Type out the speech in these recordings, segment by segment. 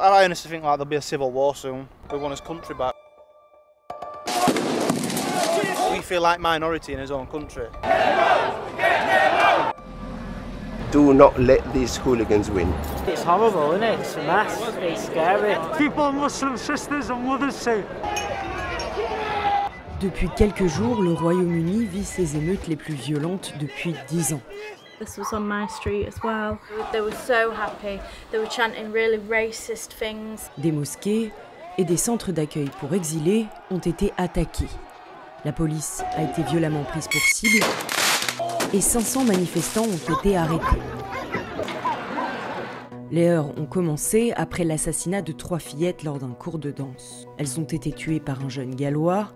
I honestly think like there'll be a civil war soon. We want his country back. We feel like minority in his own country. Do not let these hooligans win. It's horrible, isn't it? It's a mess. It's scary. People, Muslim sisters and mothers say. Depuis quelques jours, le Royaume-Uni vit ses émeutes les plus violentes depuis 10 ans. This was on my street as well. They were so happy. They were chanting really racist things. Des mosquées et des centres d'accueil pour exilés ont été attaqués. La police a été violemment prise pour cible et 500 manifestants ont été arrêtés. Les heurts ont commencé après l'assassinat de 3 fillettes lors d'un cours de danse. Elles ont été tuées par un jeune gallois,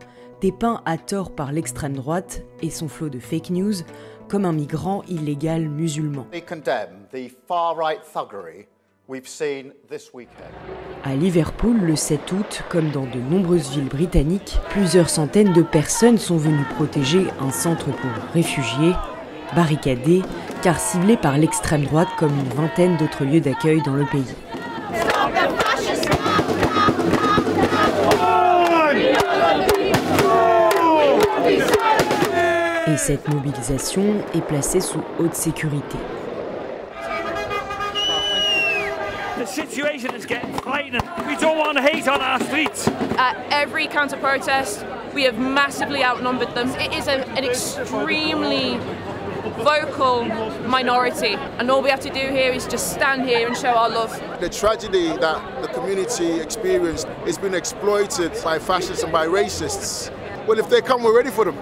dépeint à tort par l'extrême droite et son flot de fake news comme un migrant illégal musulman. À Liverpool, le 7 août, comme dans de nombreuses villes britanniques, plusieurs centaines de personnes sont venues protéger un centre pour réfugiés, barricadé, car ciblé par l'extrême droite comme une vingtaine d'autres lieux d'accueil dans le pays. Et cette mobilisation est placée sous haute sécurité. The situation is getting frightening. We don't want hate on our streets. At every counter-protest, we have massively outnumbered them. It is an extremely vocal minority, and all we have to do here is just stand here and show our love. The tragedy that the community experienced has been exploited by fascists and by racists. Well, if they come, we're ready for them.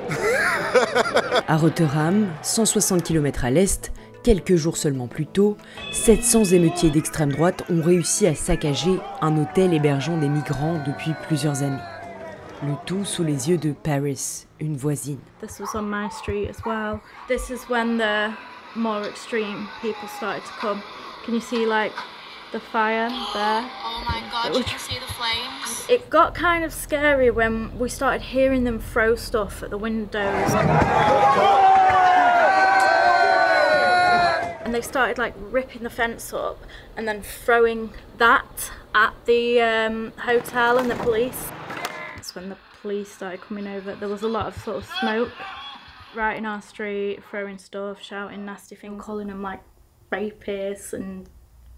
À Rotterdam, 160 km à l'est, quelques jours seulement plus tôt, 700 émeutiers d'extrême droite ont réussi à saccager un hôtel hébergeant des migrants depuis plusieurs années. Le tout sous les yeux de Paris, une voisine. This was on my street as well. This is when the more extreme people started to come. Can you see like the fire there? Oh my god, you can see the flames. It got kind of scary when we started hearing them throw stuff at the windows. And they started like ripping the fence up and then throwing that at the hotel and the police. That's when the police started coming over. There was a lot of sort of smoke right in our street, throwing stuff, shouting nasty things, calling them like rapists and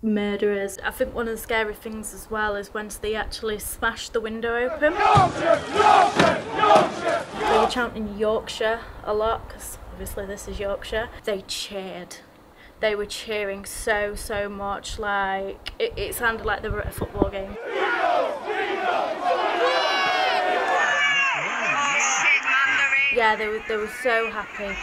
murderers. I think one of the scary things as well is when they actually smashed the window open. Yorkshire, Yorkshire, Yorkshire! They were chanting Yorkshire a lot because obviously this is Yorkshire. They cheered. They were cheering so much, like it sounded like they were at a football game. Yeah, they were so happy.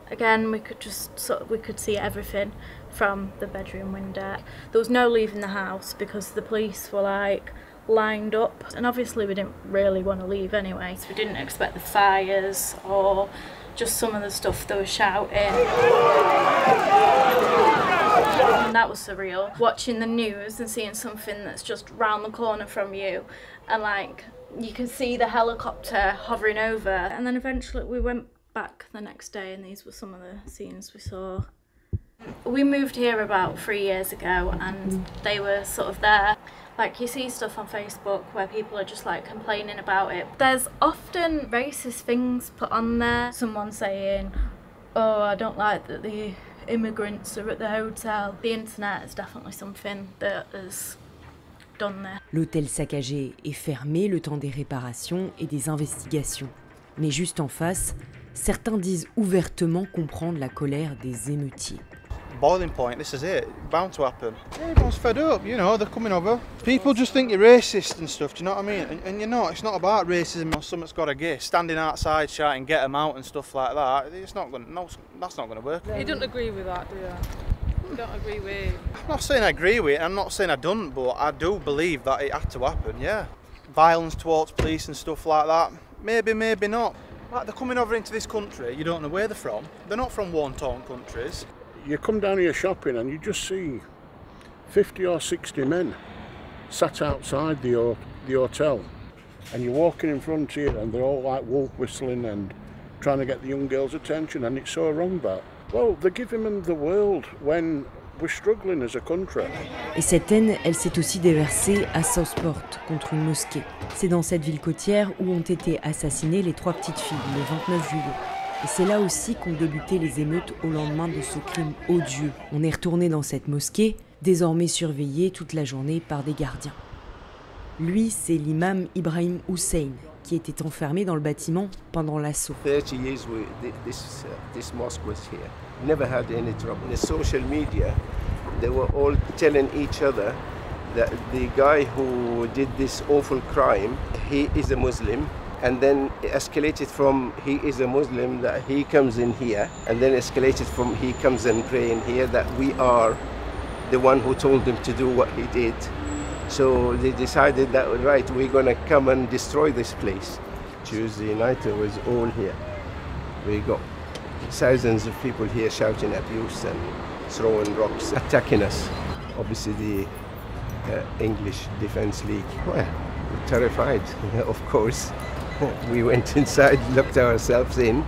Again, we could see everything from the bedroom window. There was no leaving the house because the police were like lined up, and obviously we didn't really want to leave anyway, so we didn't expect the fires or just some of the stuff they were shouting. And that was surreal, watching the news and seeing something that's just round the corner from you, and like you can see the helicopter hovering over. And then eventually we went back the next day and these were some of the scenes we saw. We moved here about 3 years ago and they were sort of there. Like you see stuff on Facebook where people are just like complaining about it. There's often racist things put on there. Someone saying, oh, I don't like that the immigrants are at the hotel. The internet is definitely something that is done there. L'hôtel saccagé est fermé le temps des réparations et des investigations. Mais juste en face, certains disent ouvertement comprendre la colère des émeutiers. Boiling point, this is it. Bound to happen. Everyone's fed up, you know, they're coming over. People just think you're racist and stuff, do you know what I mean? And you're not, it's not about racism or something's got to give. Standing outside shouting, get them out and stuff like that, it's not going to, no, that's not going to work. You don't agree with that, do you? You don't agree with... I'm not saying I agree with it, I'm not saying I don't, but I do believe that it had to happen, yeah. Violence towards police and stuff like that, maybe, maybe not. Like, they're coming over into this country, you don't know where they're from. They're not from war-torn countries. You come down here shopping and you just see 50 or 60 men sat outside the hotel, and you're walking in front here and they're all like wolf whistling and trying to get the young girls' attention, and it's so wrong that. Well, they're giving them the world when we're struggling as a country. Et cette haine, elle s'est aussi déversée à Southport, contre une mosquée. C'est dans cette ville côtière où ont été assassinées les 3 petites filles, le 29 juillet. Et c'est là aussi qu'ont débuté les émeutes au lendemain de ce crime odieux. On est retourné dans cette mosquée, désormais surveillée toute la journée par des gardiens. Lui, c'est l'imam Ibrahim Hussein, qui était enfermé dans le bâtiment pendant l'assaut. 30 years this mosque was here. Never had any trouble. The social media, they were all telling each other that the guy who did this awful crime, he is a Muslim, and then it escalated from he is a Muslim that he comes in here, and then escalated from he comes and praying here that we are the one who told him to do what he did. So they decided that, right, we're going to come and destroy this place. Tuesday night it was all here. We got thousands of people here shouting abuse and throwing rocks, attacking us. Obviously the English Defence League, well, we're terrified, of course. We went inside, locked ourselves in,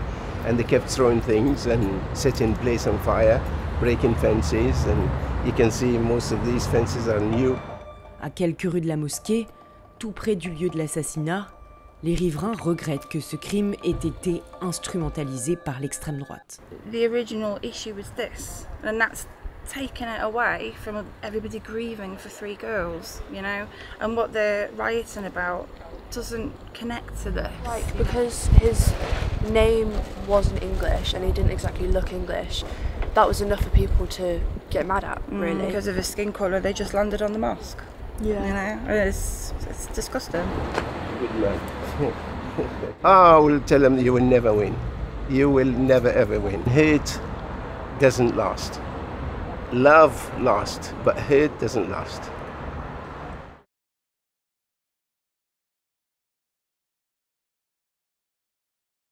and they kept throwing things and setting the place on fire, breaking fences, and you can see most of these fences are new. À quelques rues de la mosquée, tout près du lieu de l'assassinat, les riverains regrettent que ce crime ait été instrumentalisé par l'extrême droite. The original issue was this, and that's taken it away from everybody grieving for 3 girls, you know, and what they're rioting about doesn't connect to this. Like, because his name wasn't English and he didn't exactly look English, that was enough for people to get mad at, really. Because of his skin colour, they just landed on the mosque. Yeah. You know, it's disgusting. Good man. I will tell them you will never win. You will never ever win. Hate doesn't last. Love lasts, but hate doesn't last.